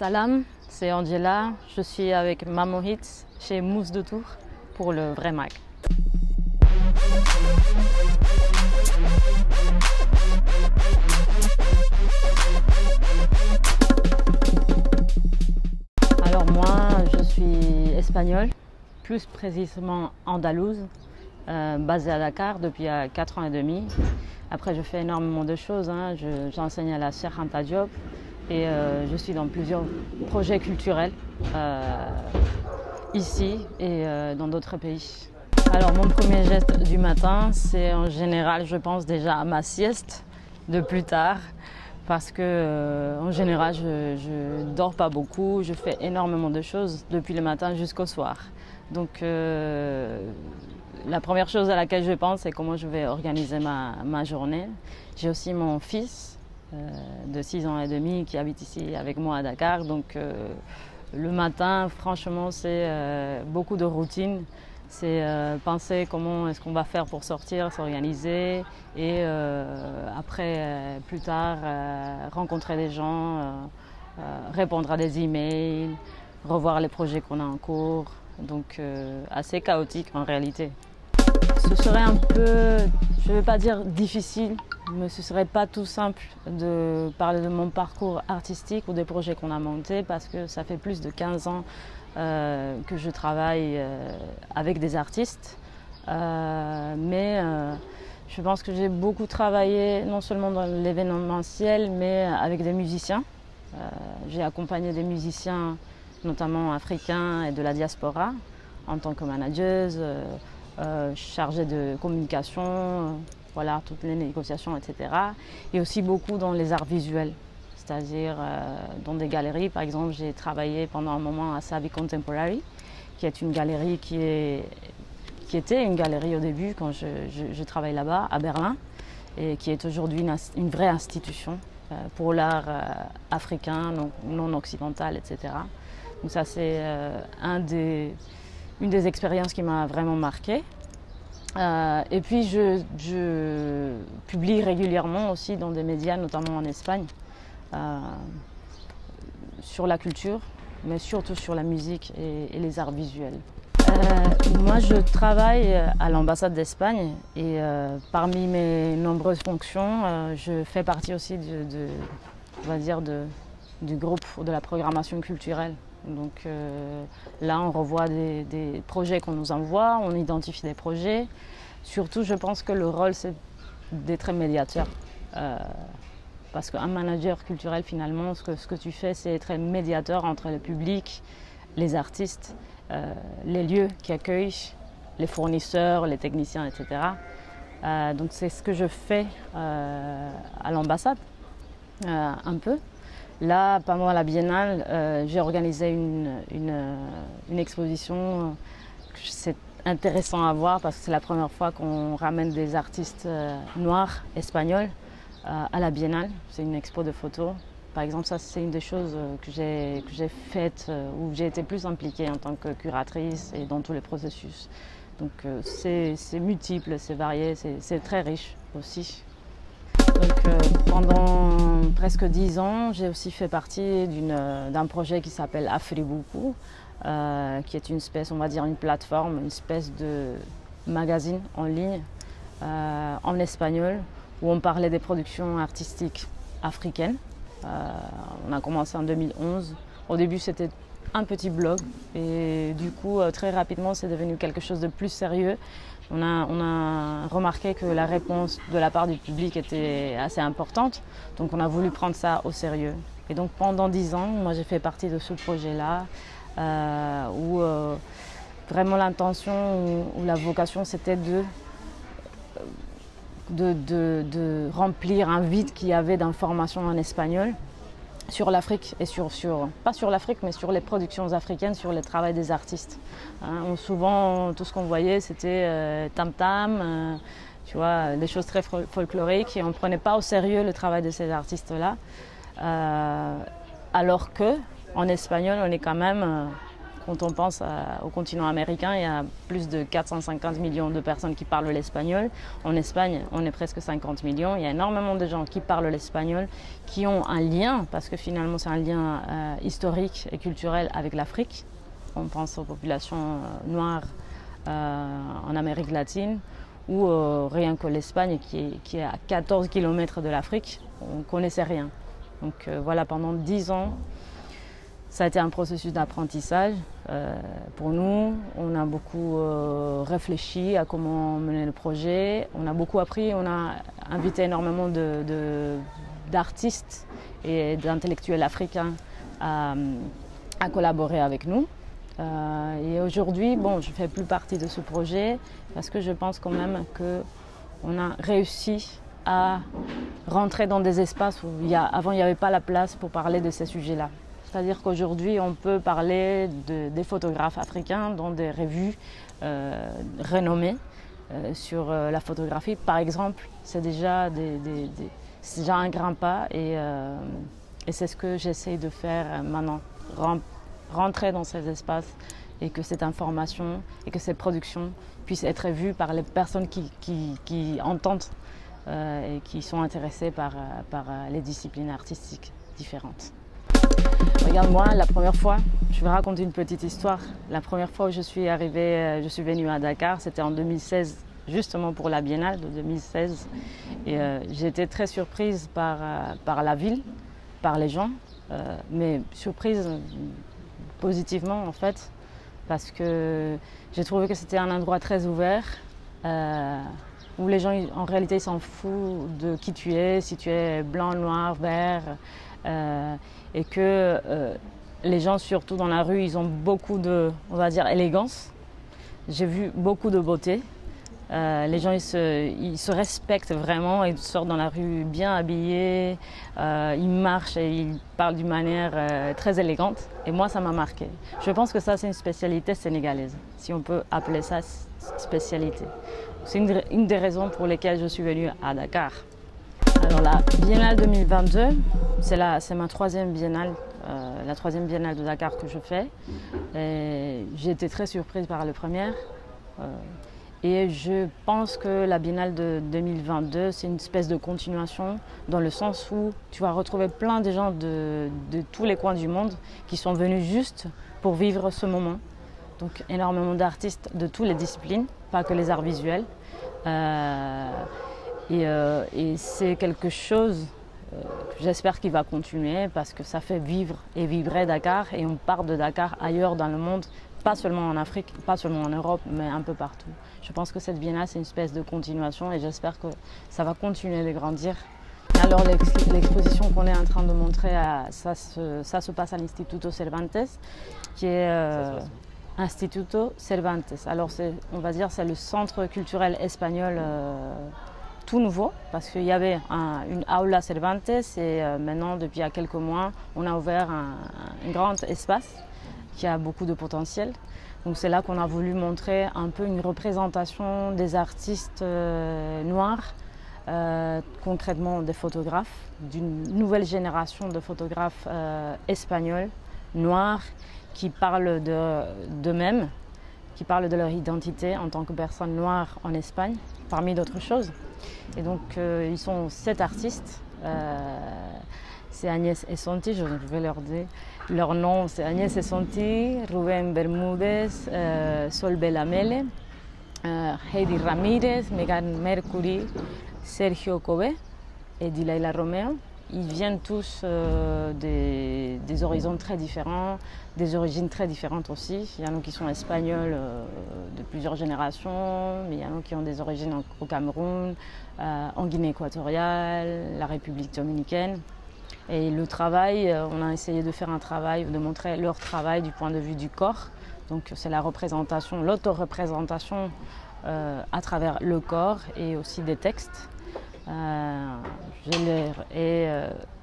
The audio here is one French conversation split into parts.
Salam, c'est Angela. Je suis avec Maman Hits chez Mousse de Tours pour le vrai mag. Alors moi, je suis espagnole, plus précisément andalouse, basée à Dakar depuis 4 ans et demi. Après, je fais énormément de choses. J'enseigne à la Cheikh Anta Diop et je suis dans plusieurs projets culturels ici et dans d'autres pays. Alors mon premier geste du matin, c'est en général, je pense déjà à ma sieste de plus tard. Parce que en général, je dors pas beaucoup, je fais énormément de choses depuis le matin jusqu'au soir. Donc la première chose à laquelle je pense, c'est comment je vais organiser ma journée. J'ai aussi mon fils de 6 ans et demi qui habite ici avec moi à Dakar. Donc le matin, franchement, c'est beaucoup de routine. C'est penser comment est-ce qu'on va faire pour sortir, s'organiser et après, plus tard, rencontrer des gens, répondre à des emails, revoir les projets qu'on a en cours. Donc assez chaotique en réalité. Ce serait un peu, je ne vais pas dire difficile, mais ce ne serait pas tout simple de parler de mon parcours artistique ou des projets qu'on a montés parce que ça fait plus de 15 ans que je travaille avec des artistes. Mais je pense que j'ai beaucoup travaillé non seulement dans l'événementiel mais avec des musiciens. J'ai accompagné des musiciens notamment africains et de la diaspora en tant que manageuse, chargée de communication, voilà, toutes les négociations, etc. Et aussi beaucoup dans les arts visuels. C'est-à-dire dans des galeries. Par exemple, j'ai travaillé pendant un moment à Savvy Contemporary, qui est une galerie qui était une galerie au début quand je travaille là-bas, à Berlin, et qui est aujourd'hui une vraie institution pour l'art africain, non occidental, etc. Donc ça, c'est une des expériences qui m'a vraiment marquée. Et puis, je publie régulièrement aussi dans des médias, notamment en Espagne, sur la culture, mais surtout sur la musique et les arts visuels. Moi, je travaille à l'ambassade d'Espagne et parmi mes nombreuses fonctions, je fais partie aussi on va dire du groupe de la programmation culturelle. Donc là, on revoit des projets qu'on nous envoie, on identifie des projets. Surtout, je pense que le rôle, c'est d'être médiateur. Parce qu'un manager culturel, finalement, ce que tu fais, c'est être médiateur entre le public, les artistes, les lieux qui accueillent, les fournisseurs, les techniciens, etc. Donc c'est ce que je fais à l'ambassade, un peu. Là, pendant la biennale, j'ai organisé une exposition. C'est intéressant à voir parce que c'est la première fois qu'on ramène des artistes noirs, espagnols, à la biennale. C'est une expo de photos. Par exemple, ça c'est une des choses que j'ai faites, où j'ai été plus impliquée en tant que curatrice et dans tous les processus. Donc c'est multiple, c'est varié, c'est très riche aussi. Donc, pendant presque 10 ans, j'ai aussi fait partie d'un projet qui s'appelle Afribuku, qui est une espèce, on va dire une plateforme, une espèce de magazine en ligne en espagnol où on parlait des productions artistiques africaines. On a commencé en 2011. Au début, c'était un petit blog et du coup, très rapidement, c'est devenu quelque chose de plus sérieux. On a remarqué que la réponse de la part du public était assez importante, donc on a voulu prendre ça au sérieux. Et donc pendant 10 ans, moi j'ai fait partie de ce projet-là, où vraiment l'intention ou la vocation c'était de remplir un vide qu'il y avait d'informations en espagnol sur l'Afrique et pas sur l'Afrique, mais sur les productions africaines, sur le travail des artistes. Souvent, tout ce qu'on voyait, c'était tam-tam, tu vois, des choses très folkloriques, et on ne prenait pas au sérieux le travail de ces artistes-là. Alors qu'en espagnol, on est quand même Quand on pense au continent américain, il y a plus de 450 millions de personnes qui parlent l'espagnol. En Espagne, on est presque 50 millions. Il y a énormément de gens qui parlent l'espagnol, qui ont un lien, parce que finalement c'est un lien historique et culturel avec l'Afrique. On pense aux populations noires en Amérique latine, ou rien que l'Espagne qui est à 14 km de l'Afrique, on ne connaissait rien. Donc voilà, pendant 10 ans, ça a été un processus d'apprentissage pour nous. On a beaucoup réfléchi à comment mener le projet. On a beaucoup appris, on a invité énormément d'artistes et d'intellectuels africains à collaborer avec nous. Et aujourd'hui, bon, je ne fais plus partie de ce projet parce que je pense quand même qu'on a réussi à rentrer dans des espaces où avant il n'y avait pas la place pour parler de ces sujets-là. C'est-à-dire qu'aujourd'hui, on peut parler des photographes africains dans des revues renommées sur la photographie. Par exemple, c'est déjà, c'est déjà un grand pas et c'est ce que j'essaie de faire maintenant. Rentrer dans ces espaces et que cette information et que cette production puissent être vues par les personnes qui entendent et qui sont intéressées par les disciplines artistiques différentes. Regarde-moi, la première fois, je vais raconter une petite histoire. La première fois où je suis venue à Dakar, c'était en 2016, justement pour la Biennale de 2016. Et j'ai été très surprise par la ville, par les gens, mais surprise positivement en fait, parce que j'ai trouvé que c'était un endroit très ouvert, où les gens en réalité s'en foutent de qui tu es, si tu es blanc, noir, vert, et que les gens surtout dans la rue, ils ont beaucoup de, on va dire, élégance. J'ai vu beaucoup de beauté. Les gens ils se respectent vraiment, ils sortent dans la rue bien habillés, ils marchent et ils parlent d'une manière très élégante. Et moi, ça m'a marqué. Je pense que ça, c'est une spécialité sénégalaise, si on peut appeler ça spécialité. C'est une des raisons pour lesquelles je suis venue à Dakar. Alors la Biennale 2022, c'est ma troisième biennale, la troisième biennale de Dakar que je fais. J'ai été très surprise par la première. Et je pense que la Biennale de 2022, c'est une espèce de continuation dans le sens où tu vas retrouver plein de gens de tous les coins du monde qui sont venus juste pour vivre ce moment. Donc énormément d'artistes de toutes les disciplines, pas que les arts visuels. Et c'est quelque chose que j'espère qu'il va continuer parce que ça fait vivre et vibrer Dakar et on part de Dakar ailleurs dans le monde. Pas seulement en Afrique, pas seulement en Europe, mais un peu partout. Je pense que cette biennale, c'est une espèce de continuation et j'espère que ça va continuer de grandir. Alors l'exposition qu'on est en train de montrer, ça se passe à l'Instituto Cervantes, qui est Instituto Cervantes. Alors on va dire c'est le centre culturel espagnol tout nouveau, parce qu'il y avait une aula Cervantes et maintenant, depuis quelques mois, on a ouvert un grand espace qui a beaucoup de potentiel. Donc c'est là qu'on a voulu montrer un peu une représentation des artistes noirs, concrètement des photographes, d'une nouvelle génération de photographes espagnols, noirs, qui parlent d'eux-mêmes, qui parlent de leur identité en tant que personnes noires en Espagne, parmi d'autres choses. Et donc ils sont 7 artistes. C'est Agnès Esonti, je vais leur dire leur nom, c'est Agnès Esonti, Rubén Bermúdez, Sol Belamele, Heidi Ramírez, Megan Mercury, Sergio Cobé et Dilaila Romeo. Ils viennent tous des horizons très différents, des origines très différentes aussi. Il y en a qui sont espagnols de plusieurs générations, mais il y en a qui ont des origines au Cameroun, en Guinée équatoriale, la République dominicaine. Et le travail, on a essayé de faire un travail, de montrer leur travail du point de vue du corps. Donc c'est la représentation, l'auto-représentation à travers le corps et aussi des textes. Je les ai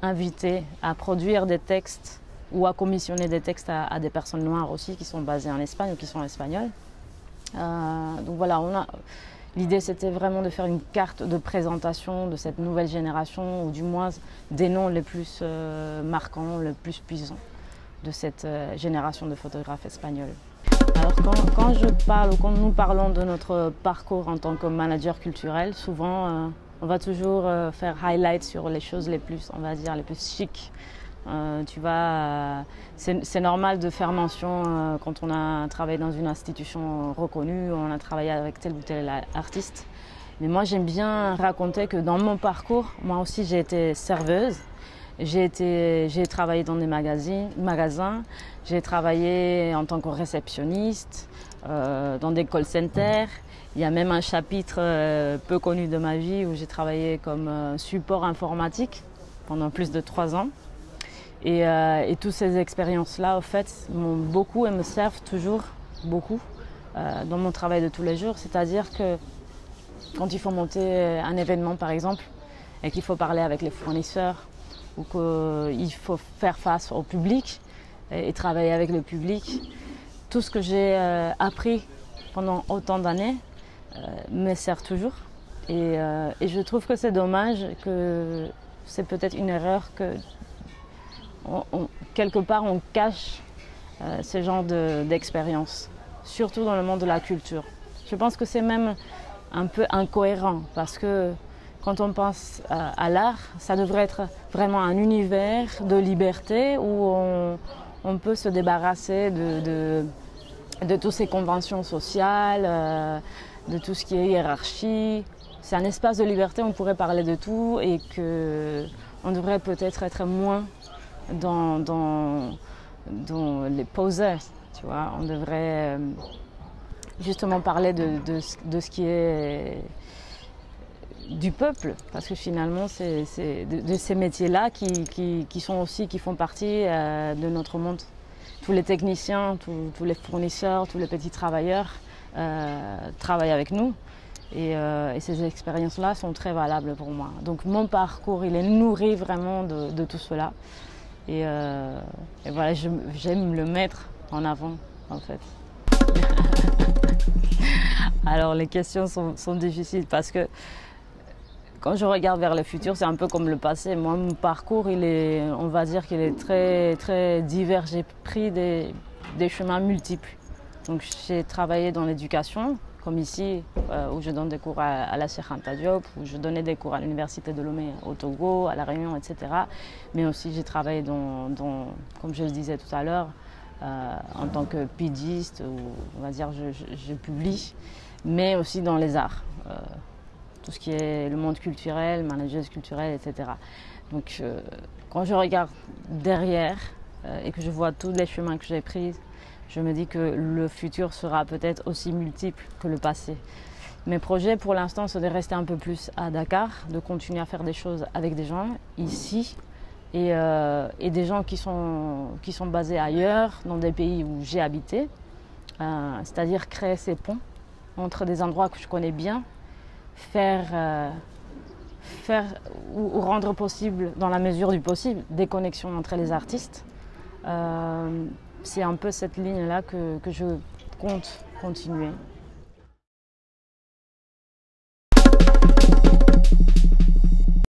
invités à produire des textes ou à commissionner des textes à des personnes noires aussi qui sont basées en Espagne ou qui sont espagnoles. Donc voilà, l'idée c'était vraiment de faire une carte de présentation de cette nouvelle génération ou du moins des noms les plus marquants, les plus puissants de cette génération de photographes espagnols. Alors quand je parle ou quand nous parlons de notre parcours en tant que manager culturel, souvent on va toujours faire highlight sur les choses les plus, on va dire, les plus chic. C'est normal de faire mention quand on a travaillé dans une institution reconnue, on a travaillé avec tel ou tel artiste. Mais moi j'aime bien raconter que dans mon parcours, moi aussi j'ai été serveuse. J'ai travaillé dans des magasins, j'ai travaillé en tant que réceptionniste, dans des call centers. Il y a même un chapitre peu connu de ma vie où j'ai travaillé comme support informatique pendant plus de 3 ans. Et toutes ces expériences-là, au fait, m'ont beaucoup et me servent toujours beaucoup dans mon travail de tous les jours. C'est-à-dire que quand il faut monter un événement, par exemple, et qu'il faut parler avec les fournisseurs, ou qu'il faut faire face au public et travailler avec le public, tout ce que j'ai appris pendant autant d'années me sert toujours. Et je trouve que c'est dommage, que c'est peut-être une erreur que quelque part on cache ce genre d'expérience, surtout dans le monde de la culture. Je pense que c'est même un peu incohérent parce que quand on pense à l'art, ça devrait être vraiment un univers de liberté où on peut se débarrasser de toutes ces conventions sociales, de tout ce qui est hiérarchie. C'est un espace de liberté où on pourrait parler de tout et qu'on devrait peut-être être moins dans les poseurs, tu vois. On devrait justement parler de ce qui est du peuple, parce que finalement c'est de ces métiers-là qui font partie de notre monde. Tous les techniciens, tous les fournisseurs, tous les petits travailleurs travaillent avec nous et ces expériences-là sont très valables pour moi. Donc mon parcours, il est nourri vraiment de tout cela et voilà, j'aime le mettre en avant en fait. Alors les questions sont difficiles parce que quand je regarde vers le futur, c'est un peu comme le passé. Moi, mon parcours, on va dire qu'il est très, très divers. J'ai pris des chemins multiples. Donc, j'ai travaillé dans l'éducation, comme ici, où je donne des cours à la Cheikh Anta Diop, où je donnais des cours à l'université de Lomé au Togo, à La Réunion, etc. Mais aussi, j'ai travaillé comme je le disais tout à l'heure, en tant que pigiste, où on va dire je publie, mais aussi dans les arts. Tout ce qui est le monde culturel, manageuse culturelle, etc. Donc quand je regarde derrière et que je vois tous les chemins que j'ai pris, je me dis que le futur sera peut-être aussi multiple que le passé. Mes projets pour l'instant, c'est de rester un peu plus à Dakar, de continuer à faire des choses avec des gens ici et des gens qui sont basés ailleurs, dans des pays où j'ai habité, c'est-à-dire créer ces ponts entre des endroits que je connais bien, faire ou rendre possible, dans la mesure du possible, des connexions entre les artistes. C'est un peu cette ligne-là que je compte continuer.